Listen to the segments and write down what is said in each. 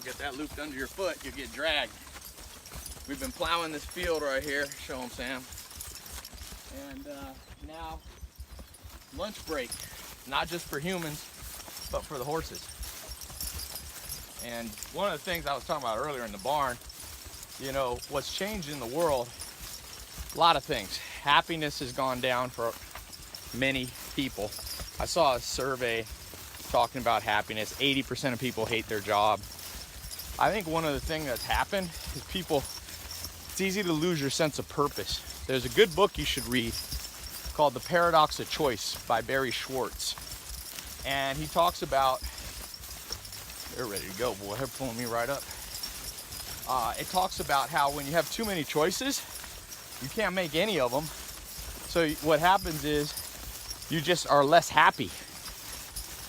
don't get that looped under your foot, you'll get dragged. We've been plowing this field right here. Show them, Sam. And now, lunch break. Not just for humans, but for the horses. And one of the things I was talking about earlier in the barn, you know, what's changed in the world, a lot of things. Happiness has gone down for many people. I saw a survey talking about happiness. 80% of people hate their job. I think one of the things that's happened is it's easy to lose your sense of purpose. There's a good book you should read called The Paradox of Choice by Barry Schwartz. And he talks about, they're ready to go, boy, they're pulling me right up. It talks about how when you have too many choices, you can't make any of them. So what happens is you just are less happy.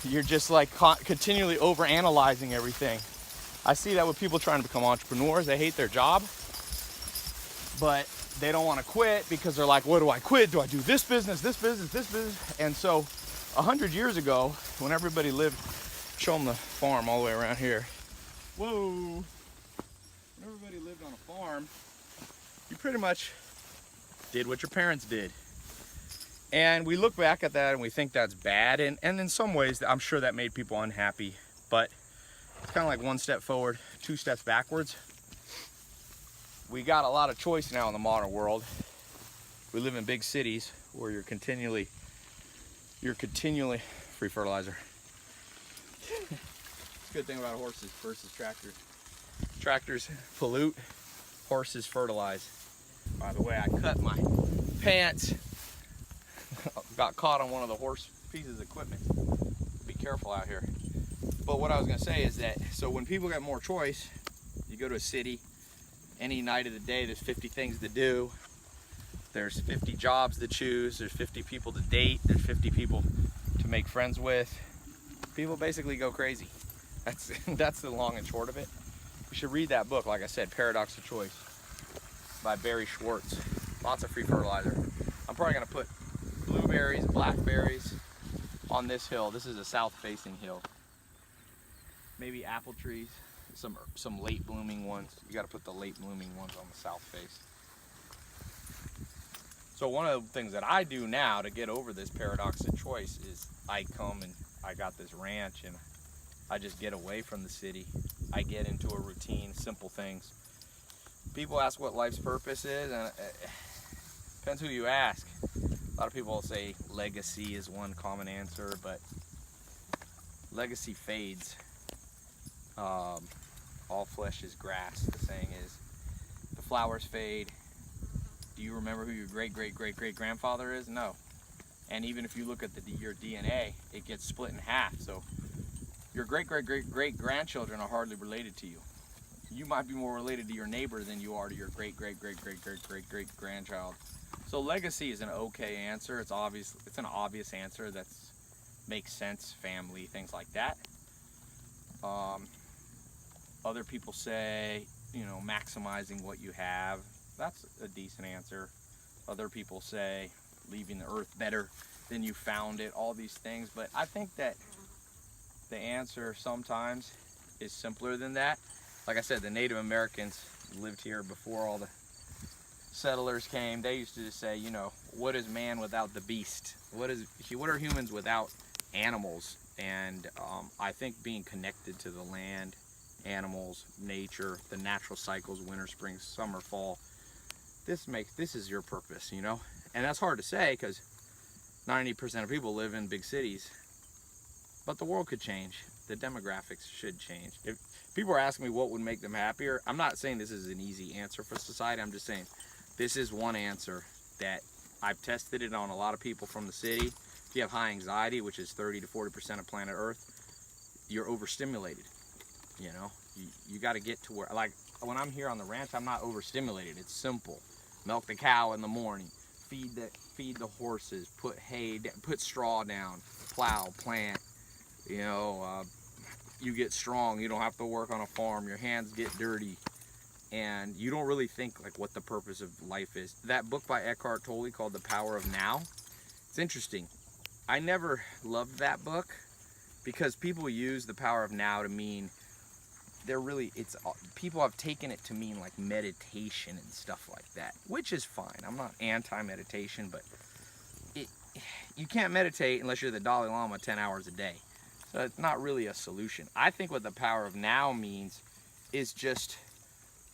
You're just like continually overanalyzing everything. I see that with people trying to become entrepreneurs. They hate their job, but they don't want to quit because they're like, what do I quit? Do I do this business, this business, this business? And so 100 years ago, when everybody lived, show them the farm all the way around here. Whoa. When everybody lived on a farm, you pretty much did what your parents did. And we look back at that and we think that's bad. And in some ways, I'm sure that made people unhappy. But it's kind of like one step forward, two steps backwards. We got a lot of choice now in the modern world. We live in big cities where you're continually free fertilizer. It's a good thing about horses versus tractors. Tractors pollute, horses fertilize. By the way, I cut my pants. Got caught on one of the horse pieces of equipment. Be careful out here. But what I was gonna say is that, so when people get more choice, you go to a city, any night of the day, there's 50 things to do. There's 50 jobs to choose. There's 50 people to date. There's 50 people to make friends with. People basically go crazy. That's the long and short of it. You should read that book, like I said, Paradox of Choice by Barry Schwartz. Lots of free fertilizer. I'm probably gonna put blueberries, blackberries on this hill. This is a south-facing hill. Maybe apple trees, some late blooming ones. You got to put the late blooming ones on the south face. So one of the things that I do now to get over this paradox of choice is I come and I got this ranch and I just get away from the city. I get into a routine, simple things. People ask what life's purpose is, and it depends who you ask. A lot of people will say legacy is one common answer, but legacy fades. All flesh is grass, the saying is. The flowers fade. Do you remember who your great-great-great-great-grandfather is? No. And even if you look at your DNA, it gets split in half. So your great-great-great-great-grandchildren are hardly related to you. You might be more related to your neighbor than you are to your great-great-great-great-great-great-great-grandchild. So legacy is an okay answer. It's an obvious answer that makes sense, family, things like that. Other people say, you know, maximizing what you have. That's a decent answer. Other people say leaving the earth better than you found it, all these things. But I think that the answer sometimes is simpler than that. Like I said, the Native Americans lived here before all the settlers came. They used to just say, you know, what is man without the beast? What are humans without animals? And I think being connected to the land, animals, nature, the natural cycles, winter, spring, summer, fall, this is your purpose, you know? And that's hard to say because 90% of people live in big cities, but the world could change. The demographics should change. If people are asking me what would make them happier, I'm not saying this is an easy answer for society. I'm just saying this is one answer that I've tested it on a lot of people from the city. If you have high anxiety, which is 30 to 40% of planet Earth, you're overstimulated. You know, you got to get to where, like when I'm here on the ranch, I'm not overstimulated. It's simple. Milk the cow in the morning, feed the horses, put hay, put straw down, plow, plant. You know, you get strong. You don't have to work on a farm. Your hands get dirty, and you don't really think like what the purpose of life is. That book by Eckhart Tolle called The Power of Now. It's interesting. I never loved that book because people use the power of now to mean they're really, people have taken it to mean like meditation and stuff like that, which is fine. I'm not anti-meditation, but you can't meditate unless you're the Dalai Lama 10 hours a day. So it's not really a solution. I think what the power of now means is just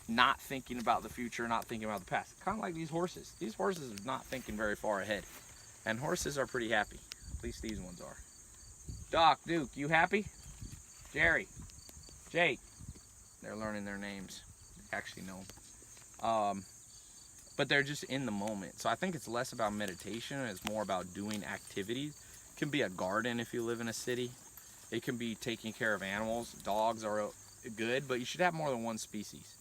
not thinking about the future, not thinking about the past. Kind of like these horses. These horses are not thinking very far ahead. And horses are pretty happy. At least these ones are. Doc, Duke, you happy? Jerry, Jake. They're learning their names. They actually know them. But they're just in the moment. So I think it's less about meditation and it's more about doing activities. It can be a garden if you live in a city. It can be taking care of animals. Dogs are good, but you should have more than one species.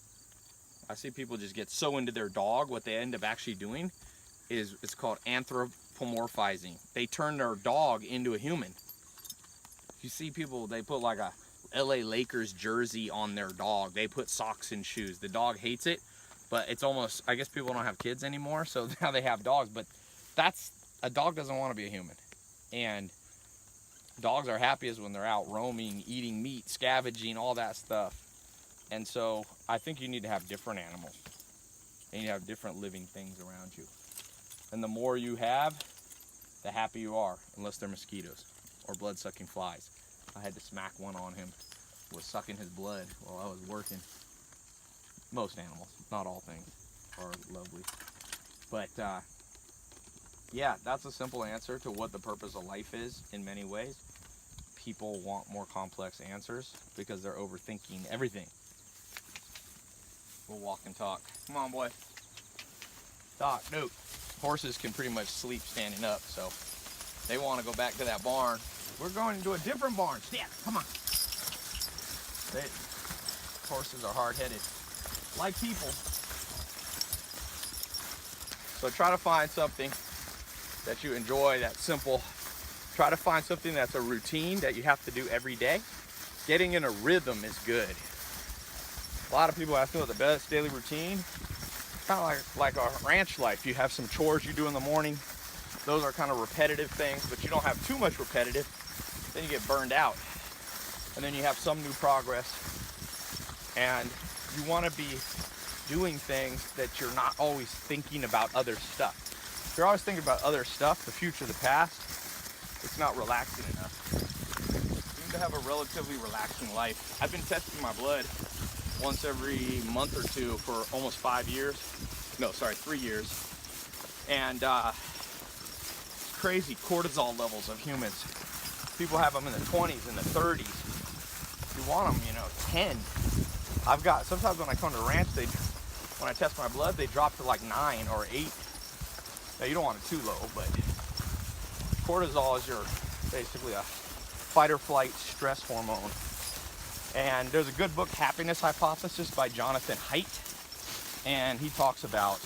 I see people just get so into their dog, what they end up actually doing is, it's called anthropomorphizing. They turn their dog into a human. You see people, they put like a LA Lakers jersey on their dog. They put socks and shoes. The dog hates it. But it's almost, I guess people don't have kids anymore, so now they have dogs. But a dog doesn't want to be a human. And dogs are happiest when they're out roaming, eating meat, scavenging, all that stuff. And so I think you need to have different animals. And you have different living things around you. And the more you have, the happier you are, unless they're mosquitoes or blood-sucking flies. I had to smack one on him, was sucking his blood while I was working. Most animals, not all things, are lovely. But yeah, that's a simple answer to what the purpose of life is in many ways. People want more complex answers because they're overthinking everything. We'll walk and talk. Come on, boy. Doc, Duke. Horses can pretty much sleep standing up, so they want to go back to that barn. We're going to a different barn. Stand, come on. Horses are hard-headed. Like people. So try to find something that you enjoy, that's simple. Try to find something that's a routine that you have to do every day. Getting in a rhythm is good. A lot of people ask me what the best daily routine. Kind of like a ranch life. You have some chores you do in the morning. Those are kind of repetitive things, but you don't have too much repetitive. Then you get burned out. And then you have some new progress. And you want to be doing things that you're not always thinking about other stuff. If you're always thinking about other stuff, the future, the past, it's not relaxing enough. You need to have a relatively relaxing life. I've been testing my blood once every month or two for almost 5 years. No, sorry, 3 years. And it's crazy cortisol levels of humans. People have them in the 20s and the 30s. You want them, 10. I've got, sometimes when I come to ranch, when I test my blood, they drop to like 9 or 8. Now you don't want it too low, but cortisol is basically a fight or flight stress hormone. And there's a good book, Happiness Hypothesis by Jonathan Haidt. And he talks about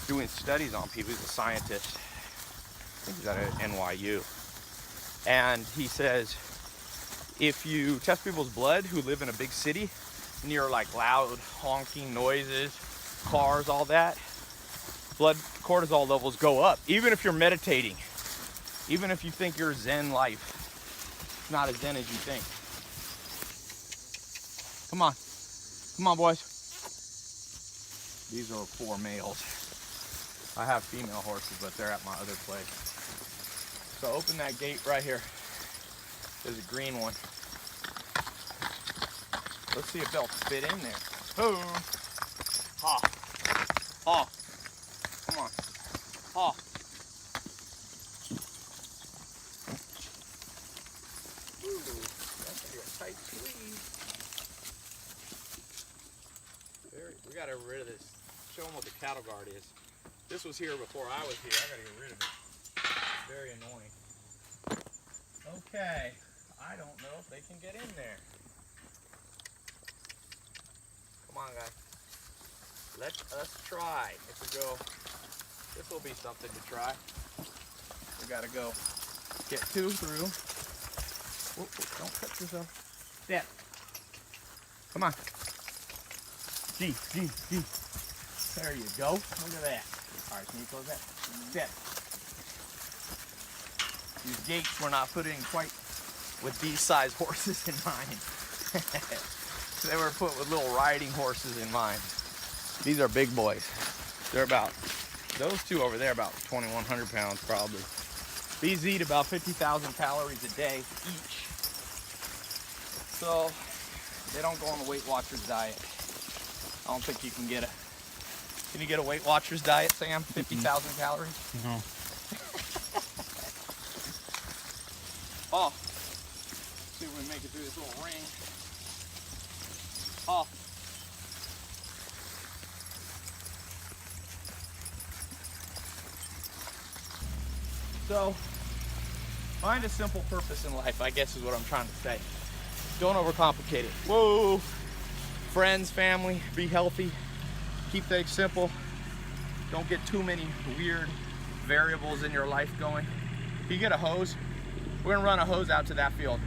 doing studies on people. He's a scientist. I think he's at NYU. And he says, if you test people's blood who live in a big city, near like loud honking noises, cars, all that, blood cortisol levels go up. Even if you're meditating, even if you think you're Zen life, it's not as Zen as you think. Come on, boys. These are 4 males. I have female horses, but they're at my other place. So open that gate right here. There's a green one. Let's see if they'll fit in there. Oh, ha, ha. Come on, ha. Ooh, that's gonna be a tight squeeze. We gotta get rid of this. Show them what the cattle guard is. This was here before I was here. I gotta get rid of it. It's very annoying. Okay, I don't know if they can get in there. Come on, guys. Let us try. If we go, this will be something to try. We gotta go get 2 through. Whoa, don't cut yourself. Step. Come on. G. There you go. Look at that. All right, can you close that? Step. These gates were not put in quite with these size horses in mind. They were put with little riding horses in mind. These are big boys. They're about, those two over there, about 2,100 pounds probably. These eat about 50,000 calories a day each. So they don't go on the Weight Watchers diet. I don't think you can get a, can you get a Weight Watchers diet, Sam? 50,000 calories? No. Oh, see if we can make it through this little ring. Oh. So, find a simple purpose in life, I guess is what I'm trying to say. Don't overcomplicate it. Whoa! Friends, family, be healthy. Keep things simple. Don't get too many weird variables in your life going. If you get a hose, we're gonna run a hose out to that field.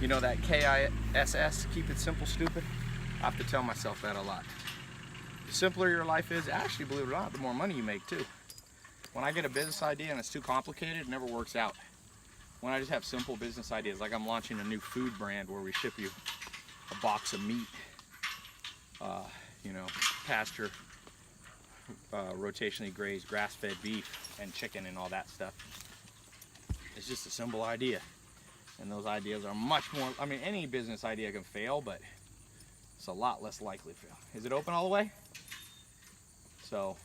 You know that KISS, keep it simple, stupid? I have to tell myself that a lot. The simpler your life is, actually, believe it or not, the more money you make too. When I get a business idea and it's too complicated, it never works out. When I just have simple business ideas, like I'm launching a new food brand where we ship you a box of meat, you know, pasture, rotationally grazed, grass-fed beef and chicken and all that stuff. It's just a simple idea. And those ideas are much more, I mean, any business idea can fail, but it's a lot less likely to fail. Is it open all the way? So,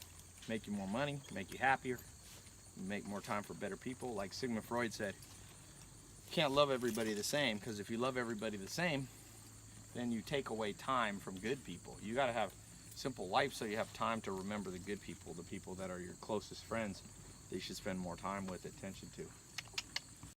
make you more money, make you happier, make more time for better people. Like Sigmund Freud said, you can't love everybody the same, because if you love everybody the same, then you take away time from good people. You gotta have simple life so you have time to remember the good people, the people that are your closest friends that you should spend more time with, attention to.